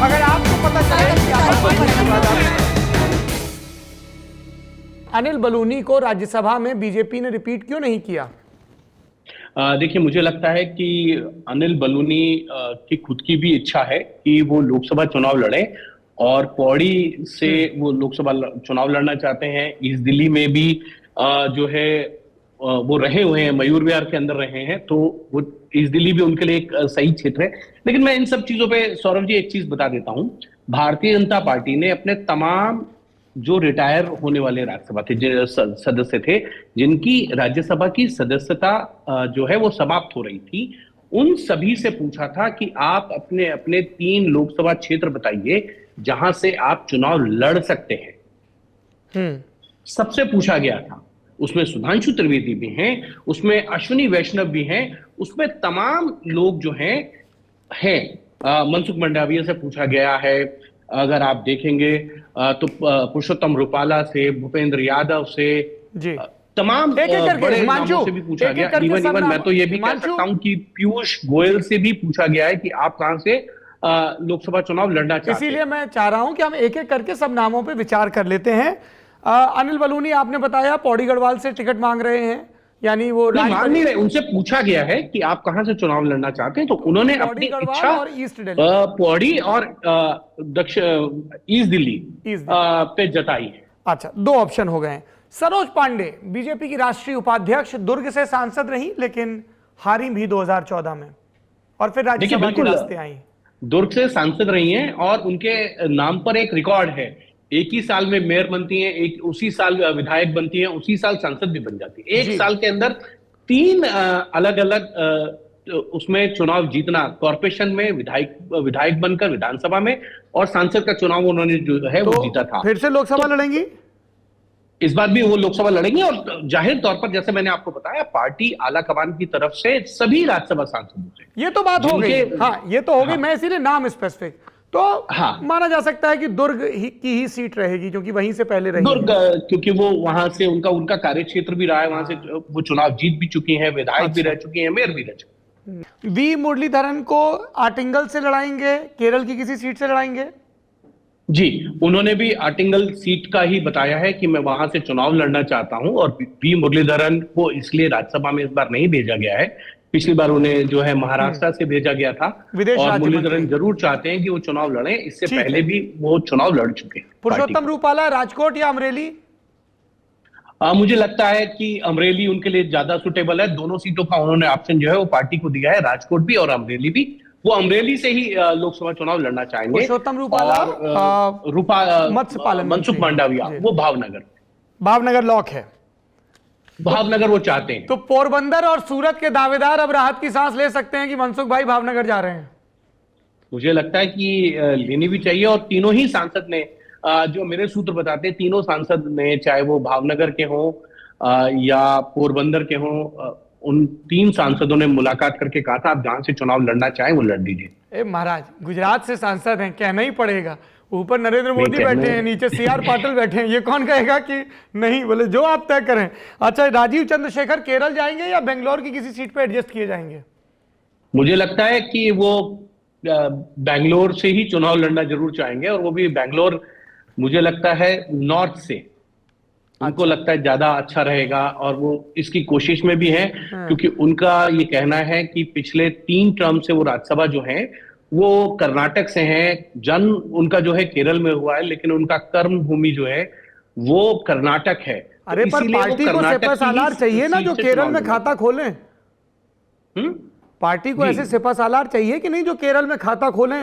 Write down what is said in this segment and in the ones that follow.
अगर आपको पता चले कि अनिल बलूनी को राज्यसभा में बीजेपी ने रिपीट क्यों नहीं किया? देखिए, मुझे लगता है कि अनिल बलूनी की खुद की भी इच्छा है कि वो लोकसभा चुनाव लड़े और पौड़ी से वो लोकसभा चुनाव लड़ना चाहते हैं। ईस्ट दिल्ली में भी जो है वो रहे हुए हैं, मयूर विहार के अंदर रहे हैं, तो वो ईस्ट दिल्ली भी उनके लिए एक सही क्षेत्र है। लेकिन मैं इन सब चीजों पे सौरभ जी एक चीज बता देता हूं। भारतीय जनता पार्टी ने अपने तमाम जो रिटायर होने वाले राज्यसभा थे सदस्य थे, जिनकी राज्यसभा की सदस्यता जो है वो समाप्त हो रही थी, उन सभी से पूछा था कि आप अपने अपने 3 लोकसभा क्षेत्र बताइए जहां से आप चुनाव लड़ सकते हैं। सबसे पूछा गया था। उसमें सुधांशु त्रिवेदी भी हैं, उसमें अश्विनी वैष्णव भी हैं, उसमें तमाम लोग जो हैं मनसुख मंडाविया से पूछा गया है। अगर आप देखेंगे तो पुरुषोत्तम रूपाला से, भूपेंद्र यादव से, तमाम बड़े नामों से भी पूछा गया। इवन मैं तो ये भी कह सकता हूं कि पीयूष गोयल से भी पूछा गया है कि आप कहां से लोकसभा चुनाव लड़ना चाहते हैं। इसीलिए मैं चाह रहा हूं कि हम एक एक करके सब नामों पे विचार कर लेते हैं। अनिल बलूनी, आपने बताया पौड़ी गढ़वाल से टिकट मांग रहे हैं, यानी वो मांग नहीं रहे, उनसे पूछा गया है कि आप कहां से चुनाव लड़ना चाहते हैं, तो उन्होंने अपनी इच्छा और ईस्ट दिल्ली, पौड़ी और ईस्ट दिल्ली पे जताई है। अच्छा, 2 ऑप्शन हो गए। सरोज पांडे बीजेपी की राष्ट्रीय उपाध्यक्ष, दुर्ग से सांसद रही लेकिन हारी भी 2014 में और फिर राज्यसभा के रास्ते आई। दुर्ग से सांसद रही हैं और उनके नाम पर एक रिकॉर्ड है, एक ही साल में मेयर बनती हैं, एक उसी साल विधायक बनती हैं, उसी साल सांसद भी बन जाती है। एक साल के अंदर 3 अलग अलग उसमें चुनाव जीतना, कॉर्पोरेशन में विधायक बनकर विधानसभा में, और सांसद का चुनाव उन्होंने जो है वो जीता था। फिर से लोकसभा लड़ेंगी? इस बार भी वो लोकसभा लड़ेंगे और जाहिर तौर पर जैसे मैंने आपको बताया, पार्टी आला कमान की तरफ से सभी राज्यसभा सांसदों से ये तो बात हो गई। हाँ, ये तो हो गई। मैं इसीलिए नाम स्पेसिफिक तो माना जा सकता है कि दुर्ग की ही सीट रहेगी क्योंकि वहीं से पहले रही दुर्ग, क्योंकि वो वहां से उनका कार्य क्षेत्र भी रहा है, वहां से वो चुनाव जीत भी चुकी हैं, विधायक भी रह चुकी हैं, मेयर भी रह चुकी हैं। वी मुरलीधरन को आटिंगल से लड़ाएंगे, केरल की किसी सीट से लड़ाएंगे? जी, उन्होंने भी आटिंगल सीट का ही बताया है कि मैं वहां से चुनाव लड़ना चाहता हूं, और वी मुरलीधरन को इसलिए राज्यसभा में इस बार नहीं भेजा गया है। पिछली बार उन्हें जो है महाराष्ट्र से भेजा गया था, और मुरलीधरन जरूर चाहते हैं कि वो चुनाव लड़ें। इससे पहले भी वो चुनाव लड़ चुके हैं। पुरुषोत्तम रूपाला राजकोट या अमरेली? मुझे लगता है कि अमरेली उनके लिए ज्यादा सुटेबल है। दोनों सीटों का उन्होंने ऑप्शन जो है वो पार्टी को दिया है, राजकोट भी और अमरेली भी। वो अमरेली से ही लोकसभा चुनाव लड़ना चाहेंगे। पुरुषोत्तम रूपाला और मत्स्य पालन मनसुख मंडाविया वो भावनगर लॉक है। भावनगर वो चाहते हैं। तो पोरबंदर और सूरत के दावेदार अब राहत की सांस ले सकते हैं कि मनसुख भाई भावनगर जा रहे हैं? मुझे लगता है कि लेनी भी चाहिए, और तीनों ही सांसद ने, जो मेरे सूत्र बताते हैं, तीनों सांसद ने, चाहे वो भावनगर के हों या पोरबंदर के हों, उन 3 सांसदों ने मुलाकात करके कहा था आप जहां से चुनाव लड़ना चाहें वो लड़ दीजिए। महाराज, गुजरात से सांसद हैं, कहना ही पड़ेगा। ऊपर नरेंद्र मोदी बैठे हैं, नीचे CR पाटिल बैठे हैं, ये कौन कहेगा कि नहीं? बोले जो आप तय करें। अच्छा, राजीव चंद्रशेखर केरल जाएंगे या बेंगलोर की किसी सीट पे एडजस्ट किए जाएंगे? मुझे लगता है कि वो बेंगलोर से ही चुनाव लड़ना जरूर चाहेंगे, और वो भी बेंगलोर मुझे लगता है नॉर्थ से उनको लगता है ज्यादा अच्छा रहेगा, और वो इसकी कोशिश में भी है, क्योंकि उनका ये कहना है कि पिछले 3 टर्म से वो राज्यसभा जो है वो कर्नाटक से हैं। जन्म उनका जो है केरल में हुआ है, लेकिन उनका कर्म भूमि जो है वो कर्नाटक है। अरे पर पार्टी को सिपा सालार चाहिए ना जो केरल में खाता खोलें। पार्टी को ऐसे सिपा सालार चाहिए कि नहीं जो केरल में खाता खोलें?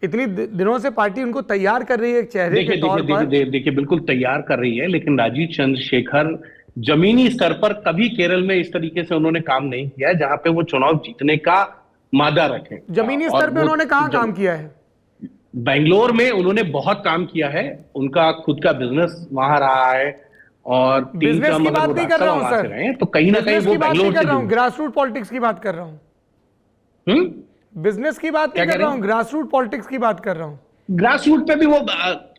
इतनी दिनों से पार्टी उनको तैयार कर रही है एक चेहरे के तौर पर। देखिए, बिल्कुल तैयार कर रही है, लेकिन राजीव चंद्रशेखर जमीनी स्तर पर कभी केरल में इस तरीके से उन्होंने काम नहीं किया है जहां पे वो चुनाव जीतने का मादा रखें। जमीनी स्तर पे उन्होंने कहां काम किया है? बेंगलोर में उन्होंने बहुत काम किया है, उनका खुद का बिजनेस वहां रहा है, और बिजनेस की बात नहीं कर रहा हूं सर, तो कहीं ना कहीं वो बेंगलोर कर रहा हूं, ग्रासरूट पॉलिटिक्स की बात कर रहा हूं। बिजनेस की बात नहीं कर रहा हूं, ग्रासरूट पॉलिटिक्स की बात कर रहा हूं। ग्रासरूट पे भी वो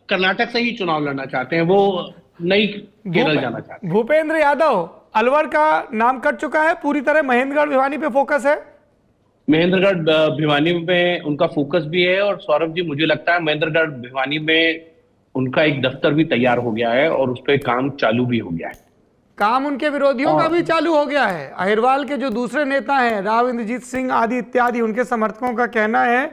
कर्नाटक से ही चुनाव लड़ना चाहते हैं, वो नहीं केरल जाना चाहते। भूपेंद्र यादव अलवर का नाम कट चुका है, पूरी तरह महेंद्रगढ़ भिवानी पे फोकस है। महेंद्रगढ़ भिवानी में उनका फोकस भी है, और सौरभ जी मुझे लगता है महेंद्रगढ़ भिवानी में उनका एक दफ्तर भी तैयार हो गया है और उस पर काम चालू भी हो गया है। काम उनके विरोधियों का और भी चालू हो गया है। अहिरवाल के जो दूसरे नेता हैं, राव इंद्रजीत सिंह आदि इत्यादि, उनके समर्थकों का कहना है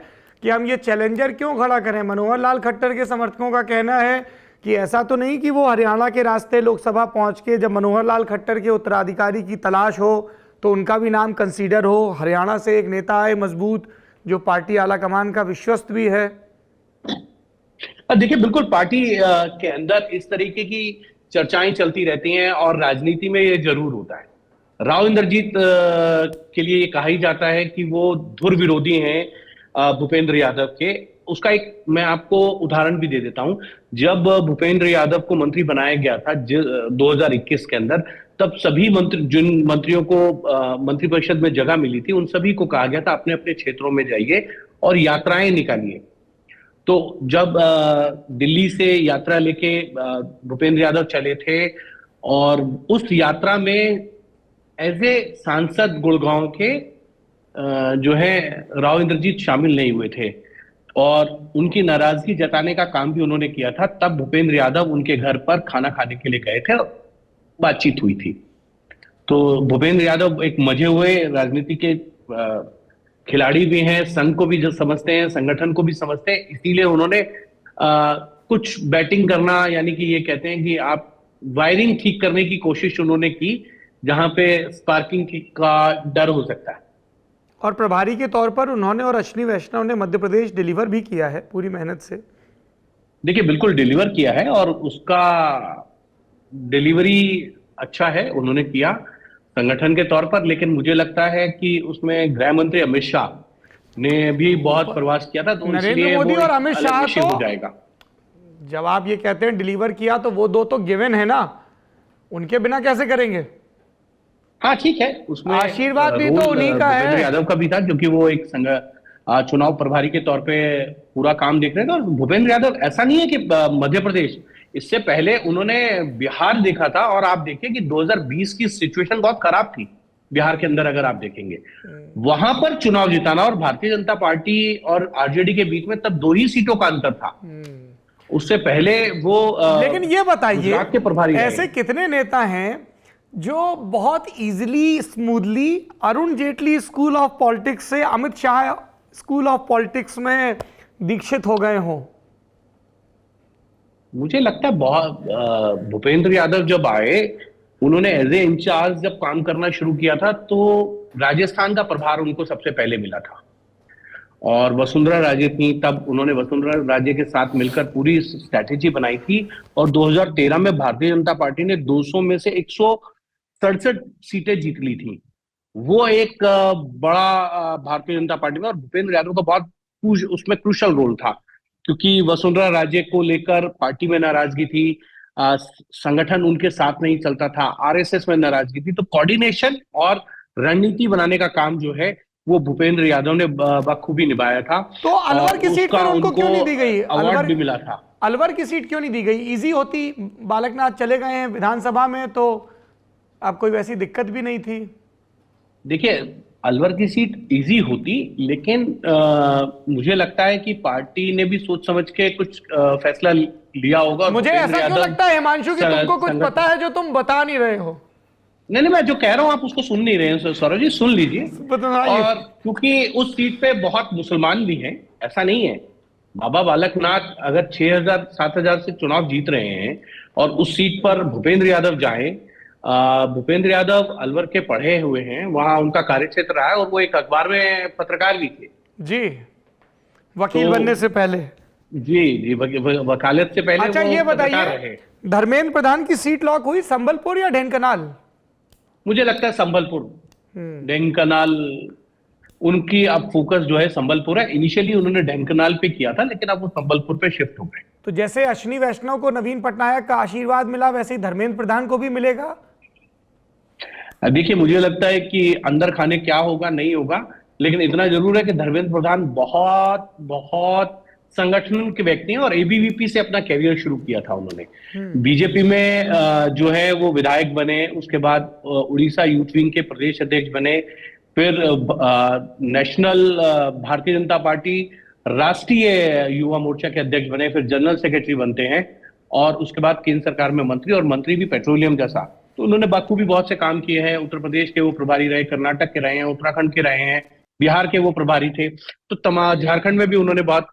कि हम ये चैलेंजर क्यों खड़ा करें। मनोहर लाल खट्टर के समर्थकों का कहना है कि ऐसा तो नहीं कि वो हरियाणा के रास्ते लोकसभा पहुंच के जब मनोहर लाल खट्टर के उत्तराधिकारी की तलाश हो तो उनका भी नाम कंसीडर हो। हरियाणा से एक नेता आए मजबूत, जो पार्टी आला कमान का विश्वस्त भी है। देखिए, बिल्कुल पार्टी के अंदर इस तरीके की चर्चाएं चलती रहती हैं और राजनीति में ये जरूर होता है। राव इंद्रजीत के लिए ये कहा ही जाता है कि वो धुर विरोधी हैं भूपेंद्र यादव के। उसका एक मैं आपको उदाहरण भी दे देता हूं। जब भूपेंद्र यादव को मंत्री बनाया गया था 2021 के अंदर, तब सभी मंत्री, जिन मंत्रियों को मंत्रिपरिषद में जगह मिली थी, उन सभी को कहा गया था अपने अपने क्षेत्रों में जाइए और यात्राएं निकालिए। तो जब दिल्ली से यात्रा लेके भूपेंद्र यादव चले थे और उस यात्रा में एज ए सांसद गुड़गांव के जो है राव इंद्रजीत शामिल नहीं हुए थे और उनकी नाराजगी जताने का काम भी उन्होंने किया था। तब भूपेंद्र यादव उनके घर पर खाना खाने के लिए गए थे और बातचीत हुई थी। तो भूपेंद्र यादव एक मजे हुए राजनीति के खिलाड़ी भी हैं, संघ को भी जो समझते हैं, संगठन को भी समझते हैं, इसीलिए उन्होंने कुछ बैटिंग करना, यानी कि ये कहते हैं कि आप वायरिंग ठीक करने की कोशिश उन्होंने की जहां पे स्पार्किंग का डर हो सकता है। और प्रभारी के तौर पर उन्होंने और अश्विनी वैष्णव ने मध्य प्रदेश डिलीवर भी किया है पूरी मेहनत से। देखिए, बिल्कुल डिलीवर किया है और उसका डिलीवरी अच्छा है उन्होंने किया संगठन के तौर पर। लेकिन मुझे लगता है कि उसमें गृह मंत्री अमित शाह ने भी बहुत प्रवास किया था, तो नरेंद्र मोदी और अमित शाह तो हो जाएगा। जब आप ये कहते हैं डिलीवर किया, तो वो दो तो गिवन है ना, उनके बिना कैसे करेंगे? हाँ ठीक है, उसमें आशीर्वाद भी तो उन्हीं का है। भूपेंद्र यादव का भी था, क्योंकि वो एक चुनाव प्रभारी के तौर पे पूरा काम देख रहे थे। और भूपेंद्र यादव ऐसा नहीं है कि मध्य प्रदेश, इससे पहले उन्होंने बिहार देखा था और आप देखिए कि 2020 की सिचुएशन बहुत खराब थी बिहार के अंदर। अगर आप देखेंगे वहां पर चुनाव जिताना, और भारतीय जनता पार्टी और आरजेडी के बीच में तब 2 ही सीटों का अंतर था। उससे पहले वो लेकिन ये बताइए, के प्रभारी ऐसे कितने नेता हैं जो बहुत easily smoothly Arun Jaitley school of politics से Amit Shah school of politics में दीक्षित हो गए हों? मुझे लगता है बहुत भूपेंद्र यादव जब आए, उन्होंने एज ए इंचार्ज जब काम करना शुरू किया था, तो राजस्थान का प्रभार उनको सबसे पहले मिला था और वसुंधरा राजे थी। तब उन्होंने वसुंधरा राजे के साथ मिलकर पूरी स्ट्रैटेजी बनाई थी और 2013 में भारतीय जनता पार्टी ने 200 में से 167 सीटें जीत ली थी। वो एक बड़ा भारतीय जनता पार्टी में, और भूपेंद्र यादव का बहुत उसमें क्रूशल रोल था, क्योंकि वसुंधरा राजे को लेकर पार्टी में नाराजगी थी, संगठन उनके साथ नहीं चलता था, आरएसएस में नाराजगी थी। तो कोऑर्डिनेशन और रणनीति बनाने का काम जो है वो भूपेंद्र यादव ने बखूबी निभाया था। तो अलवर की सीट पर उनको क्यों नहीं दी गई? अवार्ड भी मिला था। अलवर की सीट क्यों नहीं दी गई? इजी होती, बालकनाथ चले गए हैं विधानसभा में, तो अब कोई वैसी दिक्कत भी नहीं थी। देखिए, अलवर की सीट इजी होती, लेकिन मुझे लगता है कि पार्टी ने भी सोच समझ के कुछ फैसला लिया होगा। मुझे ऐसा क्यों लगता है हिमांशु कि तुमको कुछ पता है जो तुम बता नहीं रहे हो? नहीं, मैं जो कह रहा हूं आप उसको सुन नहीं रहे हैं सौरभ जी, सुन लीजिए। और क्योंकि उस सीट पे बहुत मुसलमान भी हैं, ऐसा नहीं है। बाबा बालकनाथ अगर 6,000-7,000 से चुनाव जीत रहे हैं और उस सीट पर भूपेंद्र यादव जाए, भूपेंद्र यादव अलवर के पढ़े हुए हैं, वहां उनका कार्यक्षेत्र रहा है और वो एक अखबार में पत्रकार भी थे जी, वकील बनने से पहले। जी, वकालत से पहले। अच्छा, ये बताइए, धर्मेंद्र प्रधान की सीट लॉक हुई संबलपुर या ढेंकनाल? मुझे लगता है संबलपुर। ढेंकनाल उनकी अब फोकस जो है संबलपुर है। इनिशियली उन्होंने ढेंकनाल पे किया था, लेकिन अब वो संबलपुर पे शिफ्ट हो गए। तो जैसे अश्विनी वैष्णव को नवीन पटनायक का आशीर्वाद मिला, वैसे ही धर्मेंद्र प्रधान को भी मिलेगा? देखिए, मुझे लगता है कि अंदर खाने क्या होगा नहीं होगा, लेकिन इतना जरूर है कि धर्मेंद्र प्रधान बहुत बहुत संगठन के व्यक्ति हैं और एबीवीपी से अपना कैरियर शुरू किया था उन्होंने। बीजेपी में जो है वो विधायक बने, उसके बाद उड़ीसा यूथ विंग के प्रदेश अध्यक्ष बने, फिर नेशनल भारतीय जनता पार्टी राष्ट्रीय युवा मोर्चा के अध्यक्ष बने, फिर जनरल सेक्रेटरी बनते हैं, और उसके बाद केंद्र सरकार में मंत्री, और मंत्री भी पेट्रोलियम जैसा। तो उन्होंने बखूबी बहुत से काम किए हैं। उत्तर प्रदेश के वो प्रभारी रहे, कर्नाटक के रहे हैं, उत्तराखंड के रहे हैं, बिहार के वो प्रभारी थे, तो झारखंड में भी उन्होंने बहुत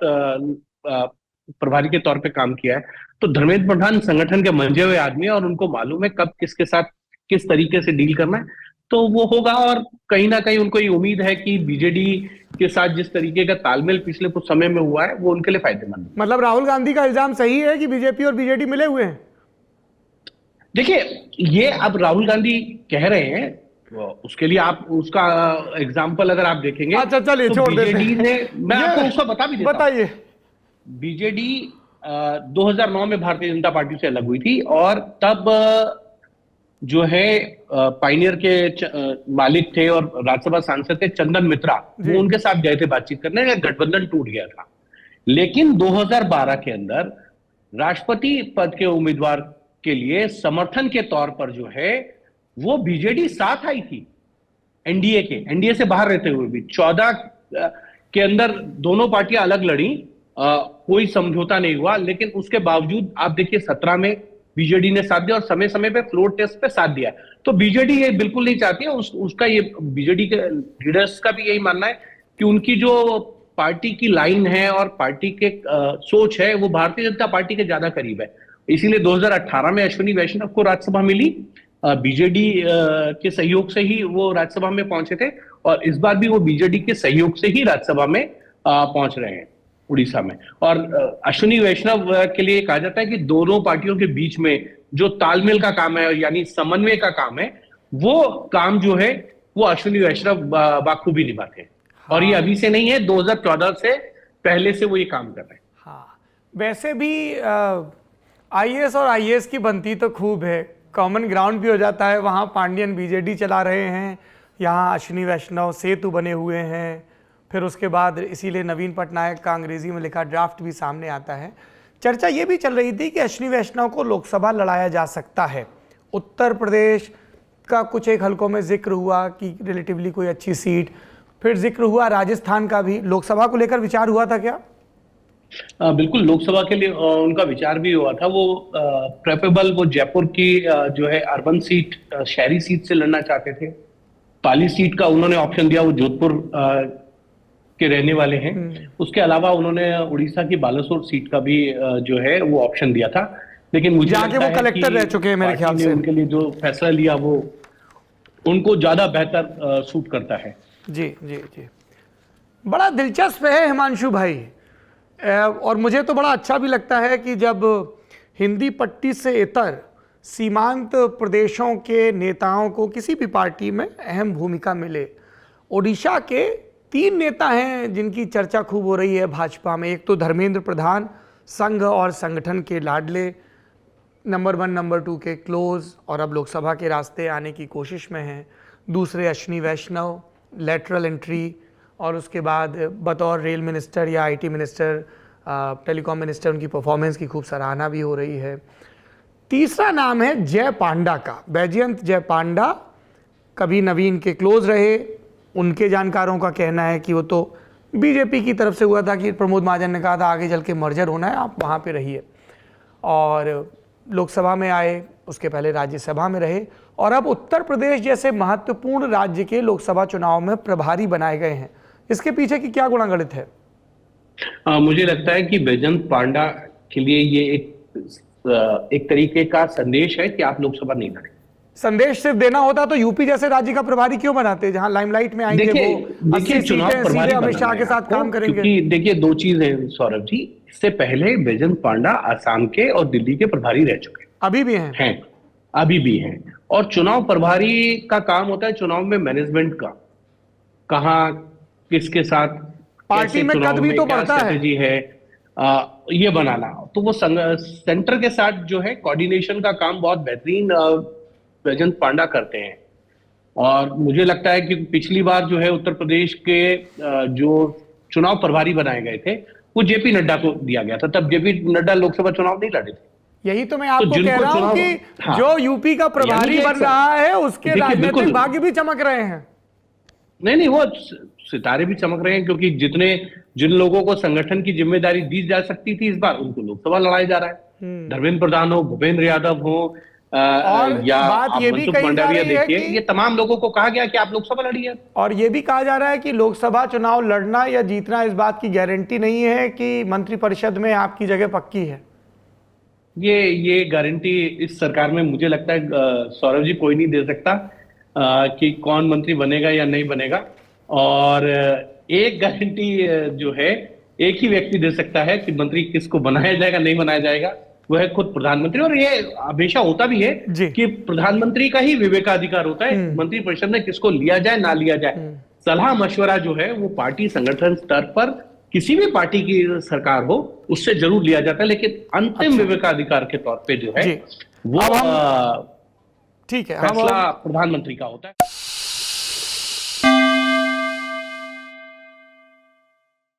प्रभारी के तौर पे काम किया है। तो धर्मेंद्र प्रधान संगठन के मंजे हुए आदमी है, और उनको मालूम है कब किसके साथ किस तरीके से डील करना है, तो वो होगा। और कहीं ना कहीं उनको ये उम्मीद है कि बीजेडी के साथ जिस तरीके का तालमेल पिछले कुछ समय में हुआ है वो उनके लिए फायदेमंद है। मतलब राहुल गांधी का इल्जाम सही है कि बीजेपी और बीजेडी मिले हुए हैं? देखिए, ये अब राहुल गांधी कह रहे हैं, उसके लिए आप उसका एग्जाम्पल अगर आप देखेंगे, अच्छा चलिए, तो छोड़ देते बीजेडी हैं। ने, मैं आपको उसका बता भी देता हूं। बताइए। बीजेडी 2009 में भारतीय जनता पार्टी से अलग हुई थी, और तब जो है पाइनियर के मालिक थे और राज्यसभा सांसद थे चंदन मित्रा, वो उनके साथ गए थे बातचीत करने, गठबंधन टूट गया था। लेकिन 2012 के अंदर राष्ट्रपति पद के उम्मीदवार के लिए समर्थन के तौर पर जो है वो बीजेडी साथ आई थी, एनडीए से बाहर रहते हुए भी। 14 के अंदर दोनों पार्टियां अलग लड़ी, कोई समझौता नहीं हुआ, लेकिन उसके बावजूद आप देखिए 17 में बीजेडी ने साथ दिया, और समय समय पे फ्लोर टेस्ट पे साथ दिया। तो बीजेडी ये बिल्कुल नहीं चाहती है, उसका ये बीजेडी के लीडर्स का भी यही मानना है कि उनकी जो पार्टी की लाइन है और पार्टी के सोच है वो भारतीय जनता पार्टी के ज्यादा करीब है। इसीलिए 2018 में अश्विनी वैष्णव को राज्यसभा मिली, बीजेडी के सहयोग से ही वो राज्यसभा में पहुंचे थे, और इस बार भी वो बीजेडी के सहयोग से ही राज्यसभा में पहुंच रहे हैं उड़ीसा में। और अश्विनी वैष्णव के लिए कहा जाता है कि दोनों पार्टियों के बीच में जो तालमेल का काम है, यानी समन्वय का काम है, वो काम जो है वो अश्विनी वैष्णव बाखूबी निभाते हैं। हाँ। और ये अभी से नहीं है, 2014 से पहले से वो ये काम कर रहे हैं। हाँ, वैसे भी आईएएस और आईएएस की बनती तो खूब है, कॉमन ग्राउंड भी हो जाता है। वहाँ पांडियन बीजेडी चला रहे हैं, यहाँ अश्विनी वैष्णव सेतु बने हुए हैं, फिर उसके बाद इसीलिए नवीन पटनायक का अंग्रेजी में लिखा ड्राफ्ट भी सामने आता है। चर्चा ये भी चल रही थी कि अश्विनी वैष्णव को लोकसभा लड़ाया जा सकता है। उत्तर प्रदेश का कुछ एक हलकों में जिक्र हुआ कि रिलेटिवली कोई अच्छी सीट, फिर जिक्र हुआ राजस्थान का भी। लोकसभा को लेकर विचार हुआ था क्या? बिल्कुल, लोकसभा के लिए उनका विचार भी हुआ था। वो प्रेफरेबल वो जयपुर की जो है अर्बन सीट, शहरी सीट से लड़ना चाहते थे। पाली सीट का उन्होंने ऑप्शन दिया, वो जोधपुर के रहने वाले हैं। उसके अलावा उन्होंने उड़ीसा की बालासोर सीट का भी जो है वो ऑप्शन दिया था। लेकिन मुझे जाके वो कलेक्टर रह चुके हैं मेरे ख्याल से। उनके लिए जो फैसला लिया वो उनको ज्यादा बेहतर सूट करता है। जी जी जी, बड़ा दिलचस्प है हिमांशु भाई। और मुझे तो बड़ा अच्छा भी लगता है कि जब हिंदी पट्टी से इतर सीमांत प्रदेशों के नेताओं को किसी भी पार्टी में अहम भूमिका मिले। ओडिशा के 3 नेता हैं जिनकी चर्चा खूब हो रही है भाजपा में। एक तो धर्मेंद्र प्रधान, संघ और संगठन के लाडले, नंबर 1 नंबर 2 के क्लोज, और अब लोकसभा के रास्ते आने की कोशिश में हैं। दूसरे अश्विनी वैष्णव, लेटरल एंट्री, और उसके बाद बतौर रेल मिनिस्टर या आईटी मिनिस्टर, टेलीकॉम मिनिस्टर उनकी परफॉर्मेंस की खूब सराहना भी हो रही है। तीसरा नाम है जय पांडा का, बैजयंत जय पांडा, कभी नवीन के क्लोज रहे। उनके जानकारों का कहना है कि वो तो बीजेपी की तरफ से हुआ था कि प्रमोद महाजन ने कहा था आगे चल के मर्जर होना है, आप वहाँ पे रहिए। और लोकसभा में आए, उसके पहले राज्यसभा में रहे, और अब उत्तर प्रदेश जैसे महत्वपूर्ण राज्य के लोकसभा चुनाव में प्रभारी बनाए गए हैं। इसके पीछे की क्या गुणागणित है? मुझे लगता है कि बैजयंत पांडा के लिए ये एक तरीके का संदेश है कि आप लोकसभा नहीं लड़ें। संदेश सिर्फ देना होता तो यूपी जैसे राज्य का प्रभारी क्यों बनाते, जहां लाइमलाइट में आएंगे वो 80 सीटें सीधे अमित शाह के साथ काम करेंगे? क्योंकि देखिए 2 चीज है सौरभ जी, इससे पहले बैजयंत पांडा आसाम के और दिल्ली के प्रभारी रह चुके हैं। अभी भी हैं? अभी भी हैं। और चुनाव प्रभारी का काम होता है चुनाव में मैनेजमेंट का, कहाँ किसके साथ पार्टी में कद भी तो बढ़ता है, ये बनाना। तो वो सेंटर के साथ जो है कोऑर्डिनेशन का काम बहुत बेहतरीन बैजयंत पांडा करते हैं। और मुझे लगता है कि पिछली बार जो है उत्तर प्रदेश के जो चुनाव प्रभारी बनाए गए थे वो जेपी नड्डा को दिया गया था। तब जेपी नड्डा लोकसभा चुनाव नहीं लड़े थे। यही तो मैं आपको कह रहा हूं कि जो यूपी का प्रभारी बन रहा है उसके राजनीतिक भाग्य भी चमक रहे हैं। नहीं नहीं, वो सितारे भी चमक रहे हैं, क्योंकि जिन लोगों को संगठन की जिम्मेदारी दी जा सकती थी इस बार, उनको लोकसभा लड़ाया जा रहा है। धर्मेंद्र प्रधान हो, भूपेंद्र यादव हो, और या बात आप ये भी मनसुख कही जा मंडाविया रही है देखिए, कि ये तमाम लोगों को कहा गया कि आप लोकसभा लड़िए। और ये भी कहा जा रहा है कि लोकसभा चुनाव लड़ना या जीतना इस बात की गारंटी नहीं है कि मंत्रिपरिषद में आपकी जगह पक्की है। ये गारंटी इस सरकार में मुझे लगता है सौरभ जी कोई नहीं दे सकता कि कौन मंत्री बनेगा या नहीं बनेगा। और एक गारंटी जो है एक ही व्यक्ति दे सकता है कि मंत्री किसको बनाया जाएगा नहीं बनाया जाएगा, वो है खुद प्रधानमंत्री। और ये हमेशा होता भी है कि प्रधानमंत्री का ही विवेकाधिकार होता है मंत्रिपरिषद में किसको लिया जाए ना लिया जाए। सलाह मशवरा जो है वो पार्टी संगठन स्तर पर किसी भी पार्टी की सरकार हो उससे जरूर लिया जाता है, लेकिन अंतिम विवेकाधिकार के तौर पे जो है वो ठीक है, फैसला प्रधानमंत्री का होता है।